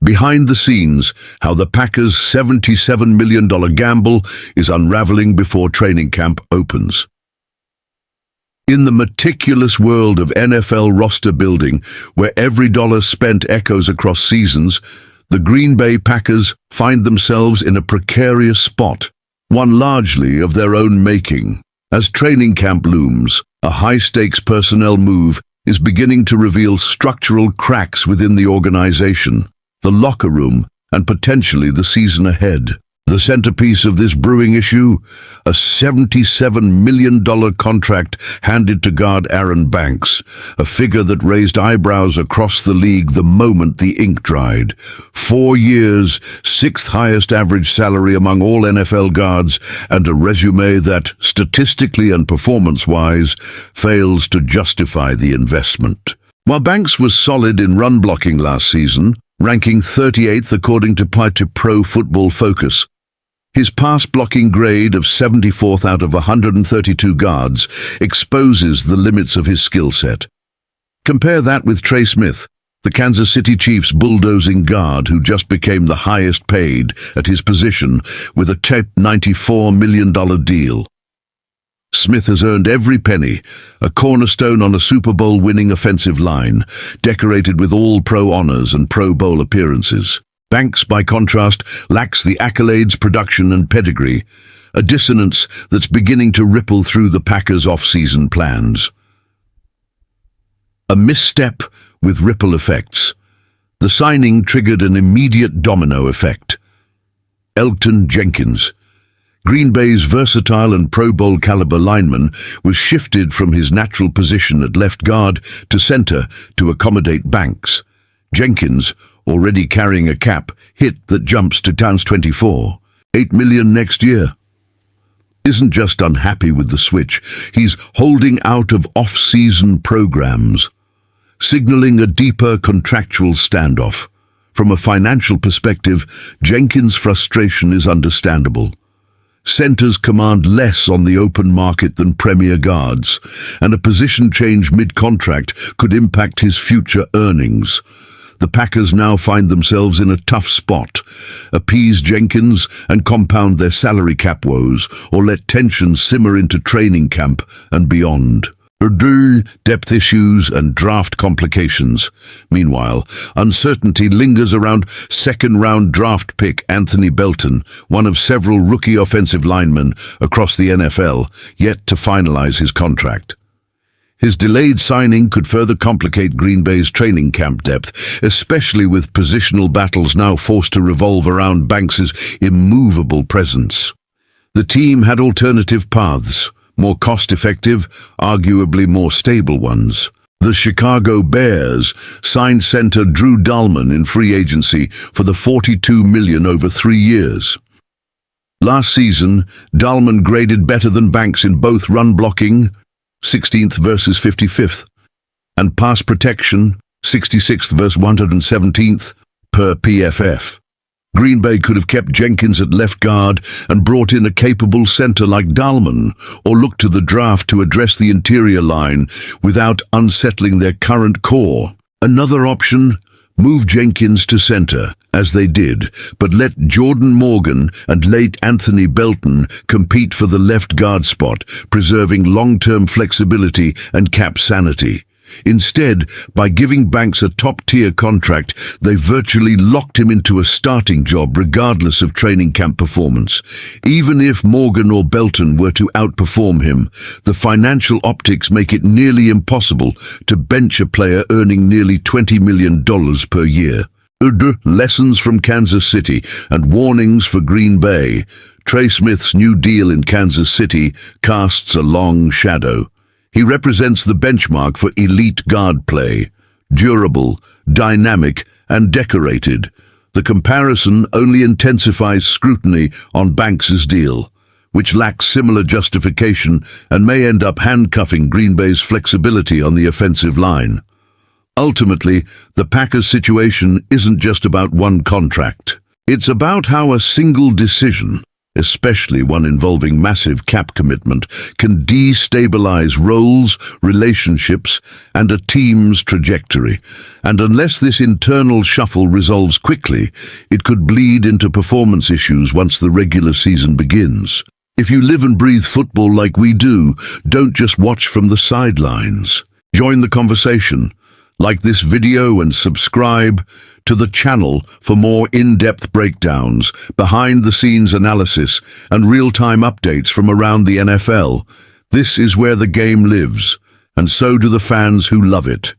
Behind the scenes, how the Packers' $77 million gamble is unraveling before training camp opens. In the meticulous world of NFL roster building, where every dollar spent echoes across seasons, the Green Bay Packers find themselves in a precarious spot, one largely of their own making. As training camp looms, a high-stakes personnel move is beginning to reveal structural cracks within the organization, the locker room, and potentially the season ahead. The centerpiece of this brewing issue, a $77 million contract handed to guard Aaron Banks, a figure that raised eyebrows across the league the moment the ink dried. 4 years, 6th highest average salary among all NFL guards, and a resume that, statistically and performance-wise, fails to justify the investment. While Banks was solid in run blocking last season, ranking 38th according to Pro Football Focus, his pass-blocking grade of 74th out of 132 guards exposes the limits of his skill set. Compare that with Trey Smith, the Kansas City Chiefs' bulldozing guard who just became the highest paid at his position with a top $94 million deal. Smith has earned every penny, a cornerstone on a Super Bowl-winning offensive line, decorated with all-pro honors and Pro Bowl appearances. Banks, by contrast, lacks the accolades, production, and pedigree, a dissonance that's beginning to ripple through the Packers' off-season plans. A misstep with ripple effects. The signing triggered an immediate domino effect. Elgton Jenkins, Green Bay's versatile and Pro Bowl caliber lineman, was shifted from his natural position at left guard to center to accommodate Banks. Jenkins, already carrying a cap hit that jumps to Towns 24, $8 million next year, isn't just unhappy with the switch, he's holding out of off-season programs, signaling a deeper contractual standoff. From a financial perspective, Jenkins' frustration is understandable. Centers command less on the open market than premier guards, and a position change mid-contract could impact his future earnings. The Packers now find themselves in a tough spot: appease Jenkins and compound their salary cap woes, or let tensions simmer into training camp and beyond. Depth issues and draft complications. Meanwhile, uncertainty lingers around second-round draft pick Anthony Belton, one of several rookie offensive linemen across the NFL, yet to finalize his contract. His delayed signing could further complicate Green Bay's training camp depth, especially with positional battles now forced to revolve around Banks's immovable presence. The team had alternative paths, more cost-effective, arguably more stable ones. The Chicago Bears signed center Drew Dalman in free agency for the $42 million over 3 years. Last season, Dalman graded better than Banks in both run blocking, 16th versus 55th, and pass protection, 66th versus 117th, per PFF. Green Bay could have kept Jenkins at left guard and brought in a capable center like Dalman, or looked to the draft to address the interior line without unsettling their current core. Another option: move Jenkins to center, as they did, but let Jordan Morgan and late Anthony Belton compete for the left guard spot, preserving long-term flexibility and cap sanity. Instead, by giving Banks a top-tier contract, they virtually locked him into a starting job regardless of training camp performance. Even if Morgan or Belton were to outperform him, the financial optics make it nearly impossible to bench a player earning nearly $20 million per year. Lessons from Kansas City and warnings for Green Bay. Trey Smith's new deal in Kansas City casts a long shadow. He represents the benchmark for elite guard play: durable, dynamic, and decorated. The comparison only intensifies scrutiny on Banks's deal, which lacks similar justification and may end up handcuffing Green Bay's flexibility on the offensive line. Ultimately, the Packers' situation isn't just about one contract. It's about how a single decision, especially one involving massive cap commitment, can destabilize roles, relationships, and a team's trajectory. And unless this internal shuffle resolves quickly, it could bleed into performance issues once the regular season begins. If you live and breathe football like we do, don't just watch from the sidelines. Join the conversation. Like this video and subscribe to the channel for more in-depth breakdowns, behind-the-scenes analysis, and real-time updates from around the NFL. This is where the game lives, and so do the fans who love it.